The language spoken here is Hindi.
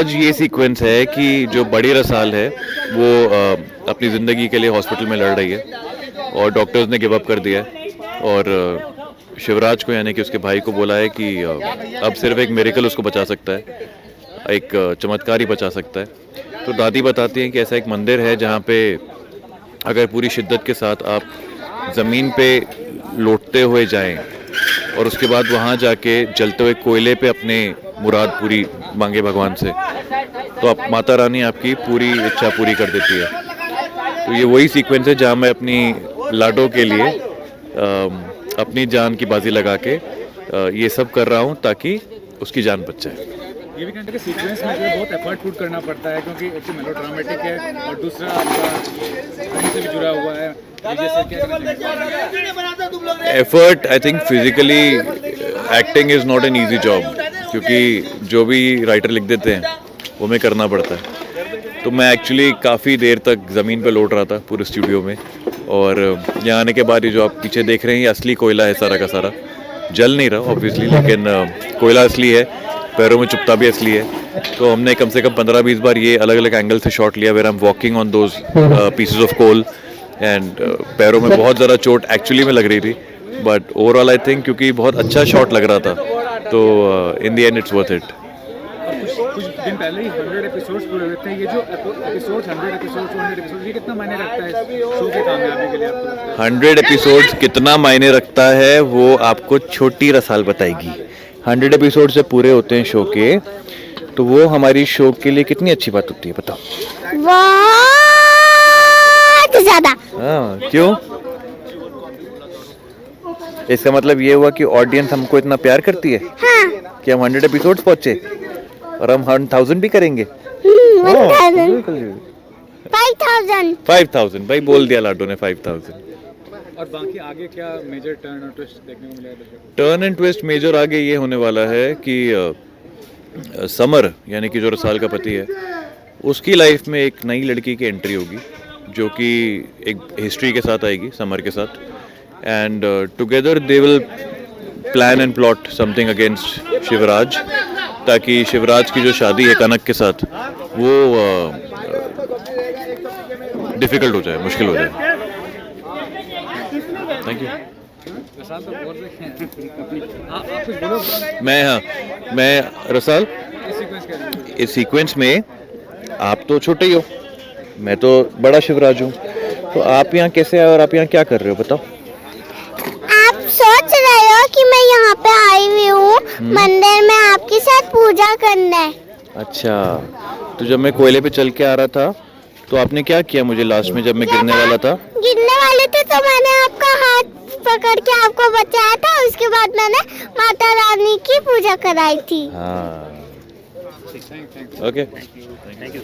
आज ये सीक्वेंस है कि जो बड़ी रसाल है वो अपनी ज़िंदगी के लिए हॉस्पिटल में लड़ रही है और डॉक्टर्स ने गिव अप कर दिया है और शिवराज को यानी कि उसके भाई को बोला है कि अब सिर्फ एक मिरेकल उसको बचा सकता है, एक चमत्कार ही बचा सकता है। तो दादी बताती हैं कि ऐसा एक मंदिर है जहाँ पे अगर पूरी शिद्दत के साथ आप ज़मीन पे लौटते हुए जाएं और उसके बाद वहाँ जाके जलते हुए कोयले पे अपने मुराद पूरी मांगे भगवान से, तो आप माता रानी आपकी पूरी इच्छा पूरी कर देती है। तो ये वही सीक्वेंस है जहाँ मैं अपनी लाडो के लिए अपनी जान की बाजी लगा के ये सब कर रहा हूँ ताकि उसकी जान बच जाए। ये भी कहते हैं कि सीक्वेंस में जो बहुत एफर्ट पुट करना पड़ता है क्योंकि एक तो मेलोड्रामेटिक है और दूसरा आपका फिल्म से भी जुड़ा हुआ है। Effort I think physically acting is not an easy job, क्योंकि जो भी राइटर लिख देते हैं वो हमें करना पड़ता है। तो मैं एक्चुअली काफ़ी देर तक ज़मीन पे लौट रहा था पूरे स्टूडियो में, और यहाँ आने के बाद ये जो आप पीछे देख रहे हैं ये असली कोयला है सारा का सारा। जल नहीं रहा ऑब्वियसली, लेकिन कोयला असली है, पैरों में चुभता भी असली है। तो हमने कम से कम 15-20 बार ये अलग अलग एंगल से शॉट लिया where I am walking on those pieces of coal and पैरों में बहुत ज़्यादा चोट एक्चुअली में लग रही थी, बट ओवरऑल आई थिंक क्योंकि बहुत अच्छा शॉट लग रहा था तो in the end it's worth it. कुछ दिन पहले ही 100 एपिसोड्स पूरे हुए थे। ये जो एपिसोड्स 100 एपिसोड्स 200 एपिसोड्स ये कितना मायने रखता है शो की कामयाबी के लिए आपको? 100 एपिसोड्स कितना मायने रखता है वो आपको छोटी रसाल बताएगी। 100 एपिसोड से पूरे होते हैं शो के, तो वो हमारी शो के लिए कितनी अच्छी बात होती है बताओ। बहुत ज्यादा। हाँ, क्यों? इसका मतलब ये हुआ कि ऑडियंस हमको इतना प्यार करती है हाँ। कि हम 100 एपिसोड्स पहुंचे और हम 1000 भी करेंगे। 5000 भाई बोल दिया लाडो ने 5000। और बाकी आगे क्या मेजर टर्न और ट्विस्ट देखने को मिलेगा? टर्न एंड ट्विस्ट मेजर आगे ये होने वाला है कि समर यानी कि जो रसाल का पति है उसकी लाइफ में एक नई लड़की की एंट्री होगी जो कि एक हिस्ट्री के साथ आएगी समर के साथ, and together they will plan and plot something against Shivraj, ताकि शिवराज की जो शादी है कनक के साथ वो डिफिकल्ट हो जाए, मुश्किल हो जाए। Thank you. मैं रसाल इस सीक्वेंस में आप तो छोटे ही हो, मैं तो बड़ा शिवराज हूँ, तो आप यहाँ कैसे आए और आप यहाँ क्या कर रहे हो बताओ? आप सोच रहे हो कि मैं यहाँ पे आई हुई हूँ मंदिर में आपके साथ पूजा करने। अच्छा, तो जब मैं कोयले पे चल के आ रहा था तो आपने क्या किया मुझे लास्ट में जब मैं गिरने वाला था? गिरने वाले थे तो मैंने आपका हाथ पकड़ के आपको बचाया था, उसके बाद मैंने माता रानी की पूजा कराई थी। हाँ, ओके। Thank you.